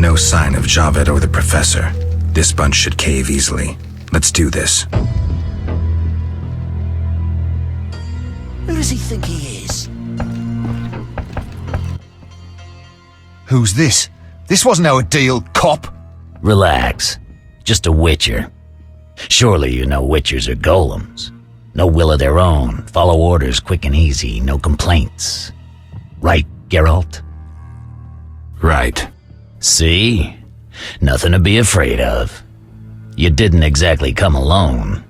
No sign of Javed or the Professor. This bunch should cave easily. Let's do this. Who does he think he is? Who's this? This wasn't our deal, cop. Relax. Just a witcher. Surely you know witchers are golems. No will of their own, follow orders quick and easy, no complaints. Right, Geralt? Right. See? Nothing to be afraid of. You didn't exactly come alone.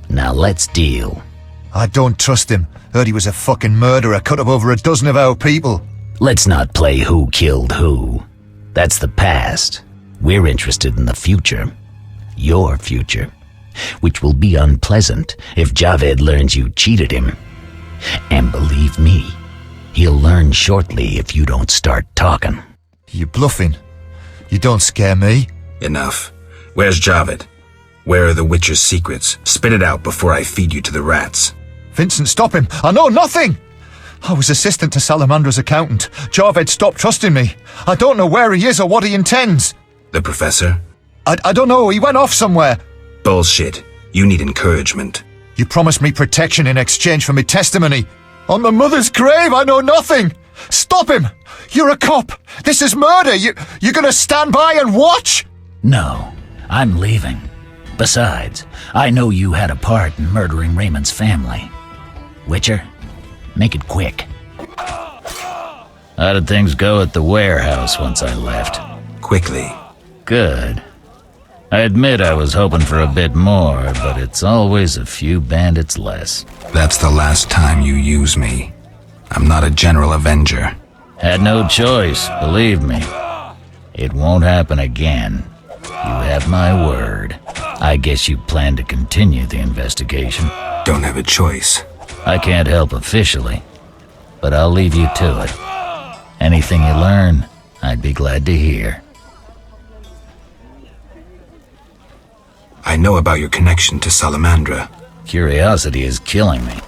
Now let's deal. I don't trust him. Heard he was a fucking murderer, cut up over a dozen of our people. Let's not play who killed who. That's the past. We're interested in the future. Your future. Which will be unpleasant if Javed learns you cheated him. And believe me, he'll learn shortly if you don't start talking. You bluffing? You don't scare me. Enough. Where's Javed? Where are the Witcher's secrets? Spit it out before I feed you to the rats. Vincent, stop him! I know nothing! I was assistant to Salamandra's accountant. Javed stopped trusting me. I don't know where he is or what he intends. The Professor? I don't know, he went off somewhere. Bullshit. You need encouragement. You promised me protection in exchange for my testimony. On my mother's grave, I know nothing! Stop him! You're a cop! This is murder! You're gonna stand by and watch? No, I'm leaving. Besides, I know you had a part in murdering Raymond's family. Witcher, make it quick. How did things go at the warehouse once I left? Quickly. Good. I admit I was hoping for a bit more, but it's always a few bandits less. That's the last time you use me. I'm not a general avenger. Had no choice, believe me. It won't happen again. You have my word. I guess you plan to continue the investigation. Don't have a choice. I can't help officially, but I'll leave you to it. Anything you learn, I'd be glad to hear. I know about your connection to Salamandra. Curiosity is killing me.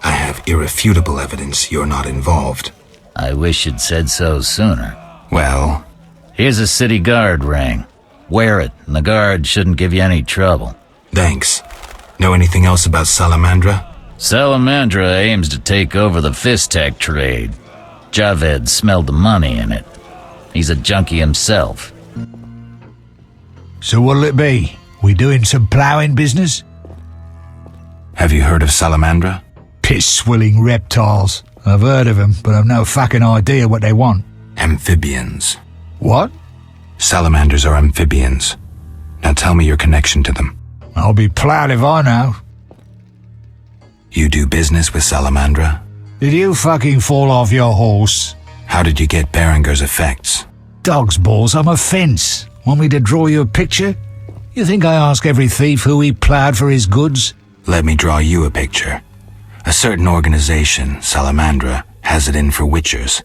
I have irrefutable evidence you're not involved. I wish you'd said so sooner. Well? Here's a city guard ring. Wear it, and the guard shouldn't give you any trouble. Thanks. Know anything else about Salamandra? Salamandra aims to take over the Fistech trade. Javed smelled the money in it. He's a junkie himself. So what'll it be? We doing some ploughing business? Have you heard of Salamandra? Piss-swilling reptiles. I've heard of them, but I've no fucking idea what they want. Amphibians. What? Salamanders are amphibians. Now tell me your connection to them. I'll be ploughed if I know. You do business with Salamandra? Did you fucking fall off your horse? How did you get Berenger's effects? Dog's balls, I'm a fence. Want me to draw you a picture? You think I ask every thief who he ploughed for his goods? Let me draw you a picture. A certain organization, Salamandra, has it in for witchers.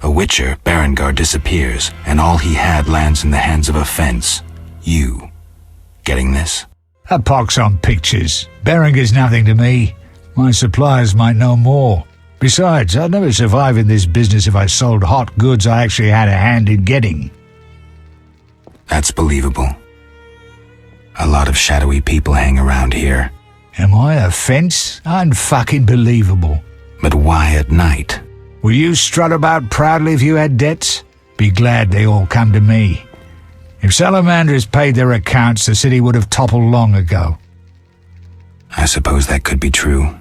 A witcher, Berengar, disappears, and all he had lands in the hands of a fence. You. Getting this? A pox on pictures. Berenger's nothing to me. My suppliers might know more. Besides, I'd never survive in this business if I sold hot goods I actually had a hand in getting. That's believable. A lot of shadowy people hang around here. Am I a fence? Unfucking believable. But why at night? Will you strut about proudly if you had debts? Be glad they all come to me. If Salamanders paid their accounts, the city would have toppled long ago. I suppose that could be true.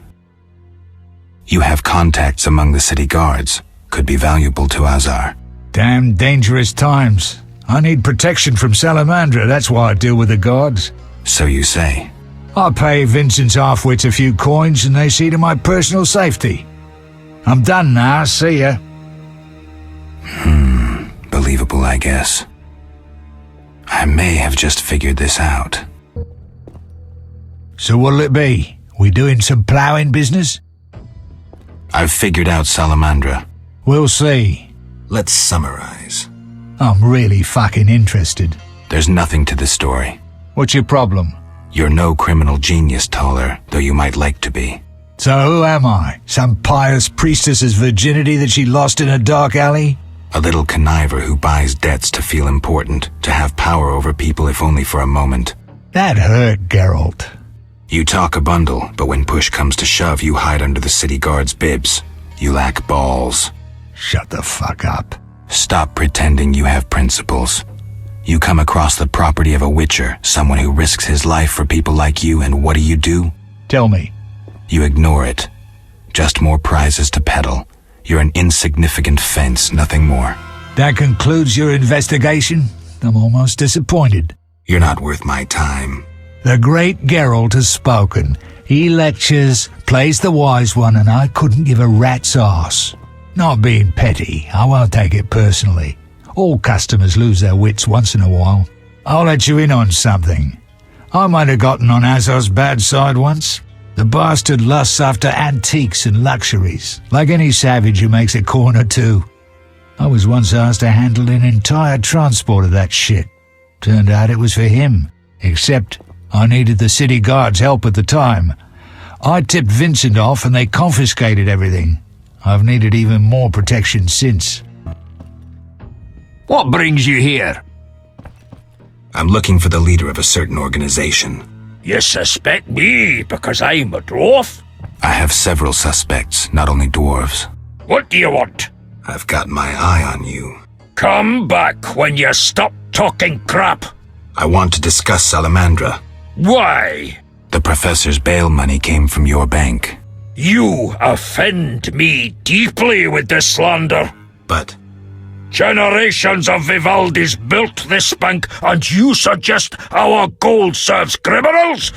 You have contacts among the city guards. Could be valuable to Azar. Damn dangerous times. I need protection from Salamandra, that's why I deal with the guards. So you say. I pay Vincent's half-wits a few coins and they see to my personal safety. I'm done now, see ya. Believable, I guess. I may have just figured this out. So what'll it be? We doing some ploughing business? I've figured out Salamandra. We'll see. Let's summarize. I'm really fucking interested. There's nothing to the story. What's your problem? You're no criminal genius, Toller, though you might like to be. So who am I? Some pious priestess's virginity that she lost in a dark alley? A little conniver who buys debts to feel important, to have power over people if only for a moment. That hurt, Geralt. You talk a bundle, but when push comes to shove, you hide under the city guard's bibs. You lack balls. Shut the fuck up. Stop pretending you have principles. You come across the property of a witcher, someone who risks his life for people like you, and what do? Tell me. You ignore it. Just more prizes to peddle. You're an insignificant fence, nothing more. That concludes your investigation? I'm almost disappointed. You're not worth my time. The great Geralt has spoken. He lectures, plays the wise one, and I couldn't give a rat's arse. Not being petty, I won't take it personally. All customers lose their wits once in a while. I'll let you in on something. I might have gotten on Azor's bad side once. The bastard lusts after antiques and luxuries, like any savage who makes a corner too. I was once asked to handle an entire transport of that shit. Turned out it was for him, except I needed the city guard's help at the time. I tipped Vincent off and they confiscated everything. I've needed even more protection since. What brings you here? I'm looking for the leader of a certain organization. You suspect me because I'm a dwarf? I have several suspects, not only dwarves. What do you want? I've got my eye on you. Come back when you stop talking crap. I want to discuss Salamandra. Why? The professor's bail money came from your bank. You offend me deeply with this slander. But Generations of Vivaldis built this bank, and you suggest our gold serves criminals?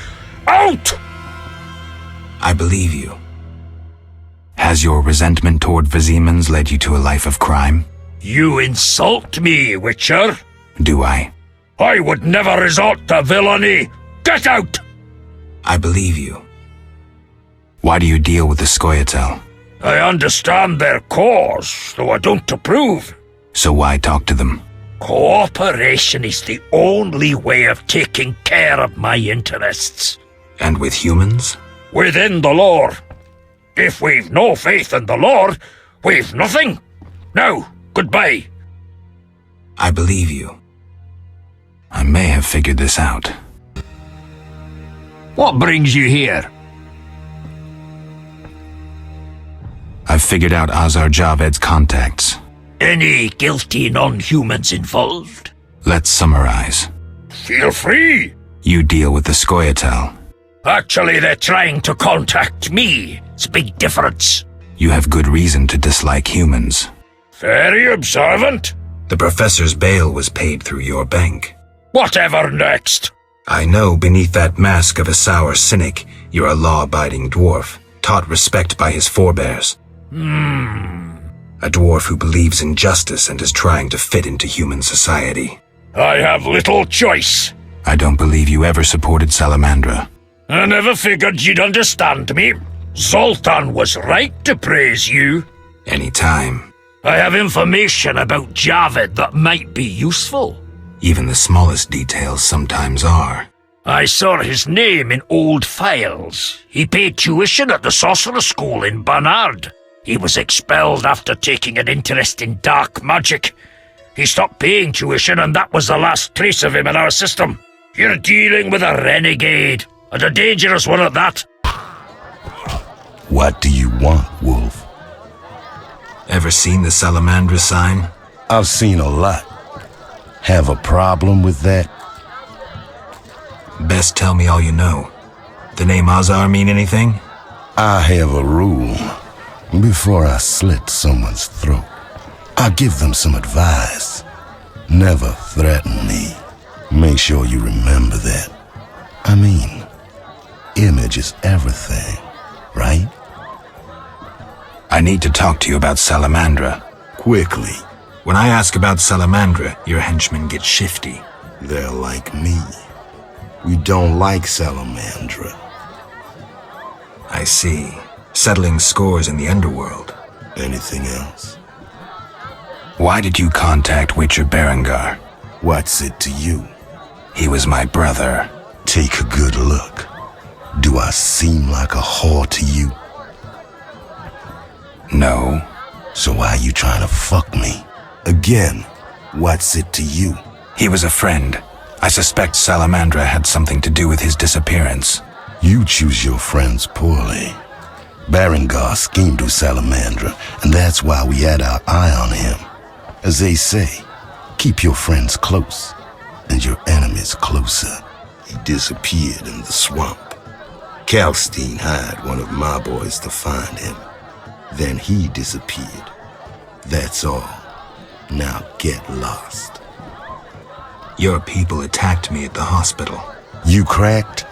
Out! I believe you. Has your resentment toward Vizimans led you to a life of crime? You insult me, Witcher. Do I? I would never resort to villainy. Get out! I believe you. Why do you deal with the Scoia'tael? I understand their cause, though I don't approve. So why talk to them? Cooperation is the only way of taking care of my interests. And with humans? Within the lore. If we've no faith in the lore, we've nothing. Now, goodbye. I believe you. I may have figured this out. What brings you here? I've figured out Azar Javed's contacts. Any guilty non-humans involved? Let's summarize. Feel free. You deal with the Scoia'tael. Actually, they're trying to contact me. It's a big difference. You have good reason to dislike humans. Very observant. The professor's bail was paid through your bank. Whatever next? I know beneath that mask of a sour cynic, you're a law-abiding dwarf, taught respect by his forebears. A dwarf who believes in justice and is trying to fit into human society. I have little choice. I don't believe you ever supported Salamandra. I never figured you'd understand me. Zoltan was right to praise you. Anytime. I have information about Javed that might be useful. Even the smallest details sometimes are. I saw his name in old files. He paid tuition at the sorcerer school in Barnard. He was expelled after taking an interest in dark magic. He stopped paying tuition, and that was the last trace of him in our system. You're dealing with a renegade, and a dangerous one at that. What do you want, Wolf? Ever seen the Salamandra sign? I've seen a lot. Have a problem with that? Best tell me all you know. The name Azar mean anything? I have a rule. Before I slit someone's throat, I give them some advice. Never threaten me. Make sure you remember that. I mean, image is everything, right? I need to talk to you about Salamandra. Quickly. When I ask about Salamandra, your henchmen get shifty. They're like me. We don't like Salamandra. I see. Settling scores in the underworld. Anything else? Why did you contact Witcher Berengar? What's it to you? He was my brother. Take a good look. Do I seem like a whore to you? No. So why you trying to fuck me? Again, what's it to you? He was a friend. I suspect Salamandra had something to do with his disappearance. You choose your friends poorly. Berengar schemed with Salamandra, and that's why we had our eye on him. As they say, keep your friends close, and your enemies closer. He disappeared in the swamp. Kalstein hired one of my boys to find him. Then he disappeared. That's all. Now get lost. Your people attacked me at the hospital. You cracked?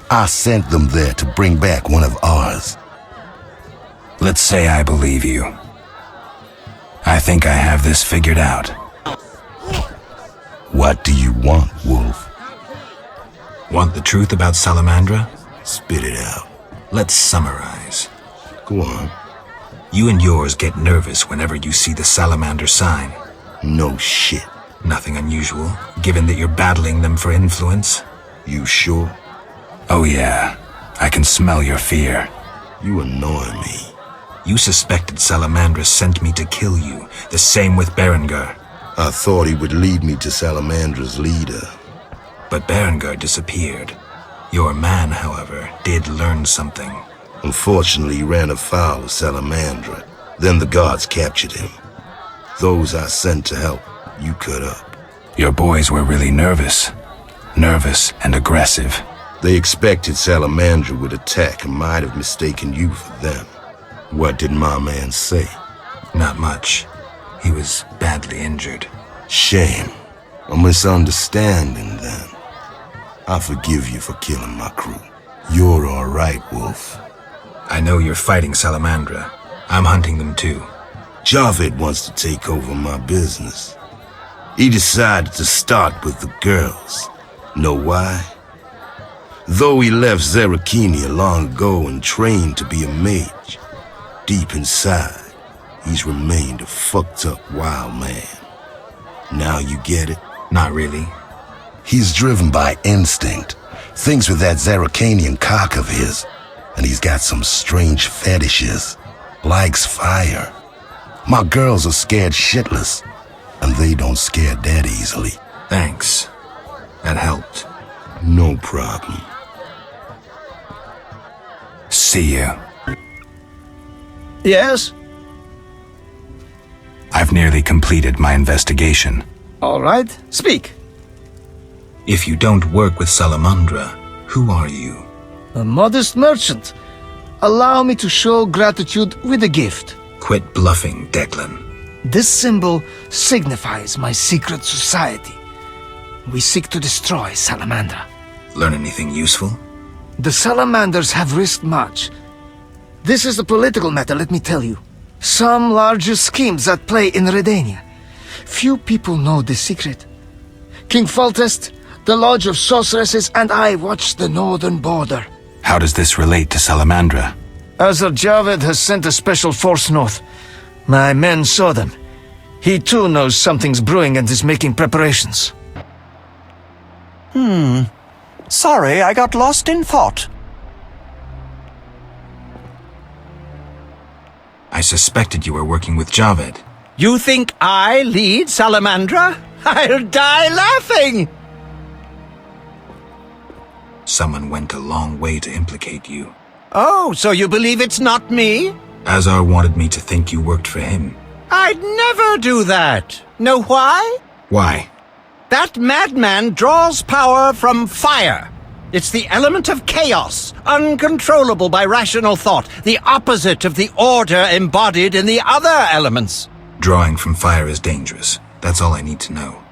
I sent them there to bring back one of ours. Let's say I believe you. I think I have this figured out. What do you want, Wolf? Want the truth about Salamandra? Spit it out. Let's summarize. Go on. You and yours get nervous whenever you see the salamander sign. No shit. Nothing unusual, given that you're battling them for influence. You sure? Oh yeah, I can smell your fear. You annoy me. You suspected Salamandra sent me to kill you, the same with Berengar. I thought he would lead me to Salamandra's leader. But Berengar disappeared. Your man, however, did learn something. Unfortunately, he ran afoul of Salamandra. Then the guards captured him. Those I sent to help, you cut up. Your boys were really nervous. Nervous and aggressive. They expected Salamandra would attack and might have mistaken you for them. What did my man say? Not much. He was badly injured. Shame. A misunderstanding, then. I forgive you for killing my crew. You're all right, Wolf. I know you're fighting Salamandra. I'm hunting them too. Javed wants to take over my business. He decided to start with the girls. Know why? Though he left Zerakini long ago and trained to be a mage, deep inside, he's remained a fucked up wild man. Now you get it? Not really. He's driven by instinct. Thinks with that Zerakanian cock of his. And he's got some strange fetishes. Likes fire. My girls are scared shitless. And they don't scare that easily. Thanks. That helped. No problem. See you. Yes? I've nearly completed my investigation. All right, speak. If you don't work with Salamandra, who are you? A modest merchant. Allow me to show gratitude with a gift. Quit bluffing, Declan. This symbol signifies my secret society. We seek to destroy Salamandra. Learn anything useful? The Salamanders have risked much. This is a political matter, let me tell you. Some larger schemes at play in Redania. Few people know this secret. King Foltest, the Lodge of Sorceresses, and I watch the northern border. How does this relate to Salamandra? Azar Javed has sent a special force north. My men saw them. He too knows something's brewing and is making preparations. Sorry, I got lost in thought. I suspected you were working with Javed. You think I lead Salamandra? I'll die laughing! Someone went a long way to implicate you. Oh, so you believe it's not me? Azar wanted me to think you worked for him. I'd never do that. Know why? Why? That madman draws power from fire. It's the element of chaos, uncontrollable by rational thought, the opposite of the order embodied in the other elements. Drawing from fire is dangerous. That's all I need to know.